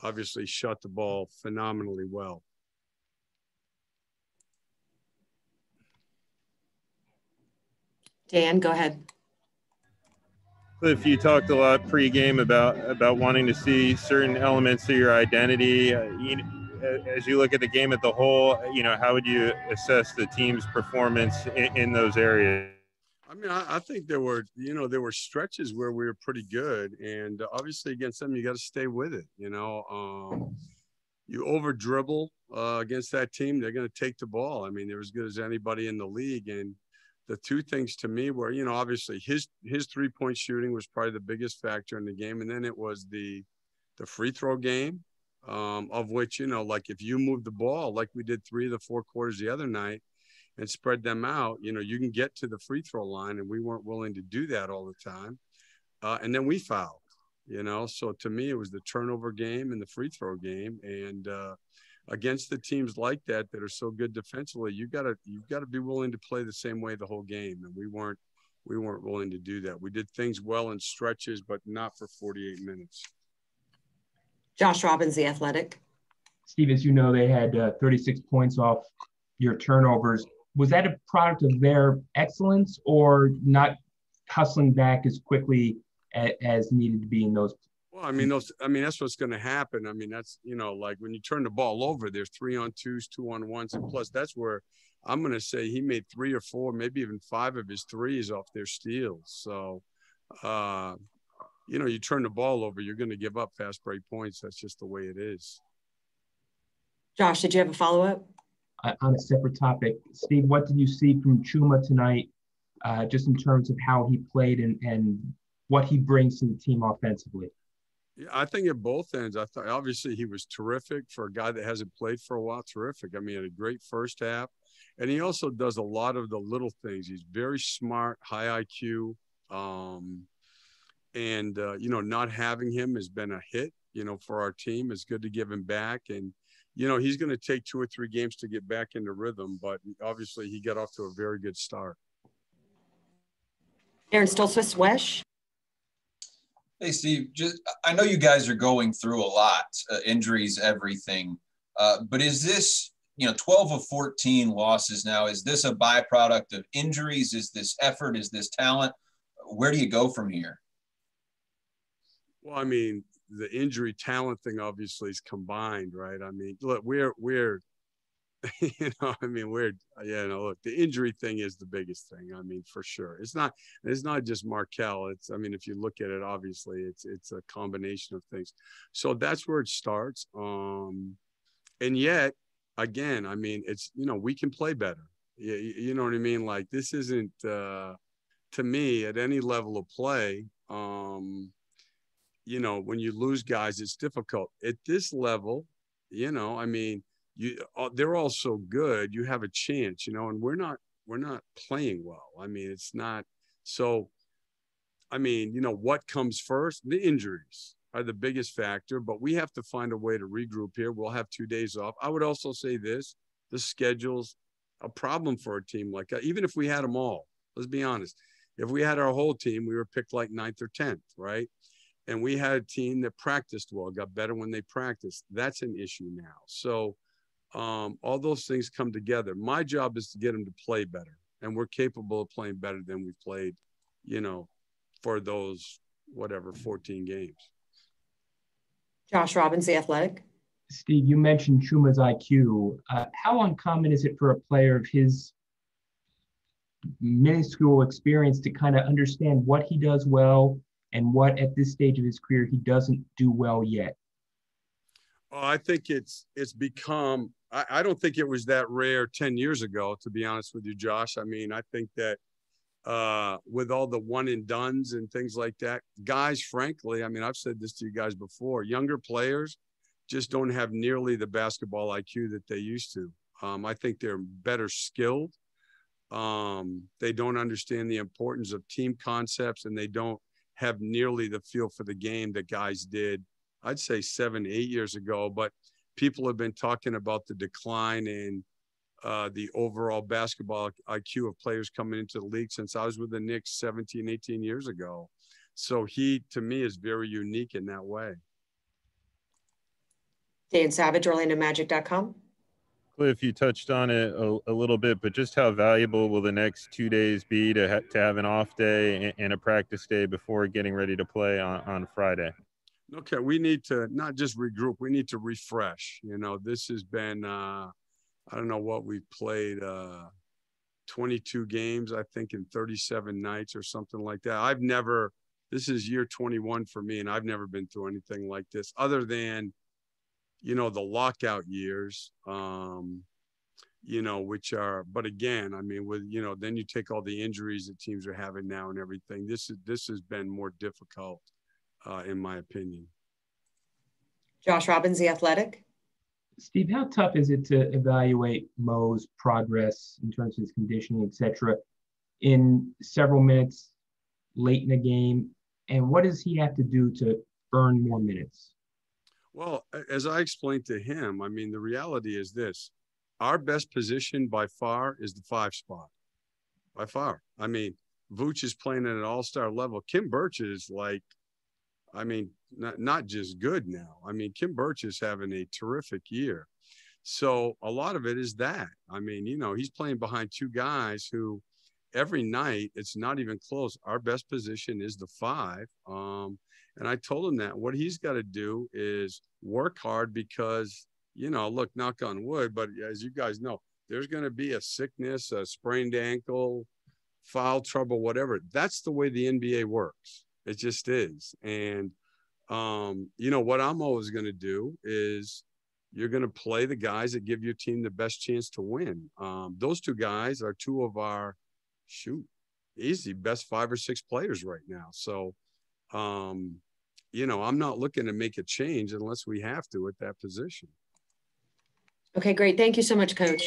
obviously shot the ball phenomenally well. Dan, go ahead. Cliff, you talked a lot pregame about wanting to see certain elements of your identity. As you look at the game at the whole, how would you assess the team's performance in those areas? I mean, I think there were stretches where we were pretty good, and obviously against them, you got to stay with it. You over dribble against that team, they're going to take the ball. I mean, they're as good as anybody in the league. And the two things to me were, obviously his 3-point shooting was probably the biggest factor in the game. And then it was the free throw game, of which, like if you move the ball, like we did 3 of the 4 quarters the other night and spread them out, you can get to the free throw line, and we weren't willing to do that all the time. And then we fouled. So to me, it was the turnover game and the free throw game. And against the teams like that are so good defensively, you've got to be willing to play the same way the whole game. And we weren't willing to do that. We did things well in stretches, but not for 48 minutes. Josh Robbins, The Athletic. Steve, as you know, they had 36 points off your turnovers. Was that a product of their excellence or not hustling back as quickly as needed to be in those? Well, that's what's going to happen. I mean, that's, like when you turn the ball over, there's 3-on-2s, 2-on-1s. And plus that's where I'm going to say he made 3 or 4, maybe even 5 of his threes off their steals. So, you turn the ball over, you're going to give up fast break points. That's just the way it is. Josh, did you have a follow-up? On a separate topic, Steve, what did you see from Chuma tonight, just in terms of how he played and what he brings to the team offensively? Yeah, I think at both ends. I thought obviously he was terrific for a guy that hasn't played for a while. Terrific. I mean, he had a great first half, and he also does a lot of the little things. He's very smart, high IQ, and not having him has been a hit. For our team, it's good to give him back, and he's going to take 2 or 3 games to get back into rhythm. But obviously, he got off to a very good start. Aaron Stoltzfus-Wesh. Hey, Steve, I know you guys are going through a lot, injuries, everything. But is this, 12 of 14 losses now, is this a byproduct of injuries? Is this effort? Is this talent? Where do you go from here? Well, I mean, the injury talent thing obviously is combined, right? I mean, look, we're look, the injury thing is the biggest thing. I mean, for sure. It's not just Markelle. If you look at it, obviously it's a combination of things. So that's where it starts. And yet again, I mean, it's, we can play better. You know what I mean? Like this isn't, to me at any level of play, when you lose guys, it's difficult at this level, I mean, they're all so good. You have a chance, and we're not playing well. I mean, it's not. So, I mean, what comes first? The injuries are the biggest factor, but we have to find a way to regroup here. We'll have 2 days off. I would also say this, the schedule's a problem for a team like that. Even if we had them all, let's be honest. If we had our whole team, we were picked like 9th or 10th, right? And we had a team that practiced well, got better when they practiced. That's an issue now. So, all those things come together. My job is to get them to play better, and we're capable of playing better than we played, for those 14 games. Josh Robbins, The Athletic. Steve, you mentioned Chuma's IQ. How uncommon is it for a player of his minuscule experience to kind of understand what he does well and what at this stage of his career he doesn't do well yet? Oh, I think it's become, I don't think it was that rare 10 years ago, to be honest with you, Josh. I mean, I think that with all the one and dones and things like that, guys, frankly, I mean, I've said this to you guys before, younger players just don't have nearly the basketball IQ that they used to. I think they're better skilled. They don't understand the importance of team concepts, and they don't have nearly the feel for the game that guys did, I'd say 7, 8 years ago. But people have been talking about the decline in the overall basketball IQ of players coming into the league since I was with the Knicks 17, 18 years ago. So he, to me, is very unique in that way. Dan Savage, OrlandoMagic.com. Cliff, you touched on it a little bit, but just how valuable will the next 2 days be to have an off day and a practice day before getting ready to play on Friday? Okay, we need to not just regroup, we need to refresh. You know, this has been, I don't know what we've played, 22 games, I think, in 37 nights or something like that. This is year 21 for me, and I've never been through anything like this other than, you know, the lockout years, you know, which are, but again, I mean, with, you know, then you take all the injuries that teams are having now and everything. This has been more difficult, in my opinion. Josh Robbins, The Athletic. Steve, how tough is it to evaluate Mo's progress in terms of his conditioning, et cetera, in several minutes late in the game? And what does he have to do to earn more minutes? Well, as I explained to him, I mean, the reality is this: our best position by far is the 5 spot, by far. I mean, Vooch is playing at an all-star level. Kim Birch is like, I mean, not just good now. I mean, Kim Birch is having a terrific year. So a lot of it is that. I mean, you know, he's playing behind 2 guys who every night it's not even close. Our best position is the 5. And I told him that what he's got to do is work hard because, you know, look, knock on wood, but as you guys know, there's going to be a sickness, a sprained ankle, foul trouble, whatever. That's the way the NBA works. It just is. And, you know, what I'm always going to do is you're going to play the guys that give your team the best chance to win. Those 2 guys are 2 of our, easy best 5 or 6 players right now. So, you know, I'm not looking to make a change unless we have to at that position. Okay, great. Thank you so much, Coach.